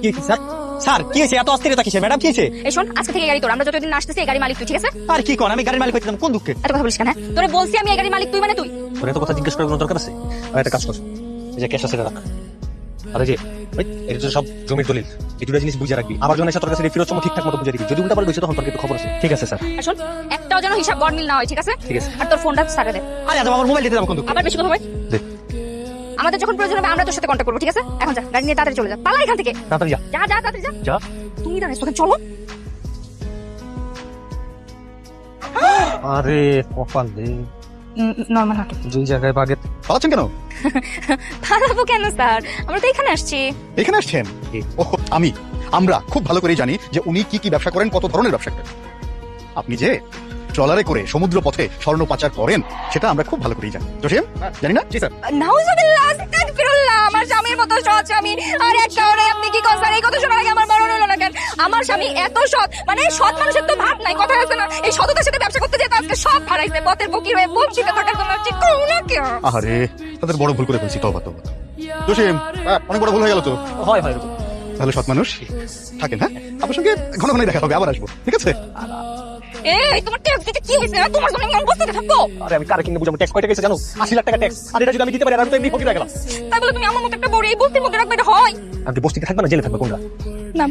কি sir sir কি হয়েছে এত অস্থিরতা কিসের ম্যাডাম কি হয়েছে? এই শোন, আজকে থেকে গাড়ি তোর, আমরা যতদিন না আসতেছি এই গাড়ি মালিক তুই, ঠিক আছে? আর কি কোন আমি গাড়ির মালিক হইতাম কোন দুঃখে? এত কথা বলিস কেন? তোরে বলছি আমি এই গাড়ির মালিক, তুই মানে তুই। তোর এত কথা জিজ্ঞেস করার কোনো দরকার আছে? আর একটা কাজ কর, এই যে ক্যাশ আছে রাখ। আর এই যে এটা তো সব জমির দলিল, এই দুটো জিনিস বুঝে রাখবি। আমার জন্য এসে তোর কাছে ফেরত সময় ঠিকঠাক মতো বুঝে দিবি। যদি উল্টা পাল্টা হইছে তখন তোর কিন্তু খবর আছে। ঠিক আছে স্যার। আর শোন, একটাও যেন হিসাব গড়মিল না হয়, ঠিক আছে? ঠিক আছে। আর তোর ফোনটা সারে দে। আরে আজ আমার মোবাইল দিতে যাবো কোন দুঃখে? আবার বেশি কথা বল। দে। আমাদের যখন প্রয়োজন হবে আমরা তোর সাথে কন্টাক্ট করবো, ঠিক আছে? এখন যা, গাড়ি নিয়ে তাড়াতাড়ি চলে যা, পালা এখান থেকে। তাড়াতাড়ি যা। যা যা তাড়াতাড়ি যা। যা। তুমি দাঁড়াস, তোকে চলো। আরে কপাল রে, নরমাল হাঁটো। দুই জায়গায় বাগে পালাচ্ছেন কেন? পালাবো কেন স্যার, আমরা তো এখানে আসছি। এখানে আসছেন? আমরা খুব ভালো করেই জানি যে উনি কি কি ব্যবসা করেন, কত ধরনের ব্যবসা করেন। আপনি যে ট্রলারে করে সমুদ্র পথে স্বর্ণ পাচার করেন সেটা আমরা খুব ভালো করেই জানি। জসিম জানি না? জি স্যার। নাউজুবিল্লাহ, আস্তাগফিরুল্লাহ। আমার স্বামীর মতো সৎ স্বামী আর একটা ওরে আপনি কি করেন? এই কথা শোনার আগে আমার মরণ হলো না কেন? আমার স্বামী এত সৎ, মানে সৎ মানুষের তো ভাব নাই, কথা আছে না? এই সততার সাথে ব্যবসা করতে যেত আজকে সব হারাইছে, পথের ফকির হয়ে বঞ্চিত থাকার জন্য ঠিক করো না কেন? আরে তাদের বড় ভুল করে ফেলছি, তওবা তওবা। জসিম অনেক বড় ভুল হয়ে গেল তো। হয় তাহলে সৎ মানুষ থাকেন, হ্যাঁ আপনার সঙ্গে ঘন ঘন দেখা হবে, আবার আসবো, ঠিক আছে? এই তোমার ট্যাক্স দিতে কি হয়েছে? তোমার জন্য আমি অবস্থাতে থাকবো? আরে আমি কারে কিনে বুঝাবো? ট্যাক্স কয়টা গেছে জানো? 80 লাখ টাকা ট্যাক্স। আর এটা যদি আমি দিতে পারি আর আমি তো এমনি ফকির হয়ে গেলাম। তাই বলে তুমি আমার মতো একটা বড় এই বস্তির মধ্যে রাখবে, এটা হয়? আমি বস্তিতে থাকবো না জেলে থাকবো কোনটা? না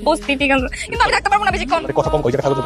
বস্তি ঠিক আছে, কিন্তু আমি থাকতে পারবো না বেশিক্ষণ। কথা কম কই, জায়গা থাকবো।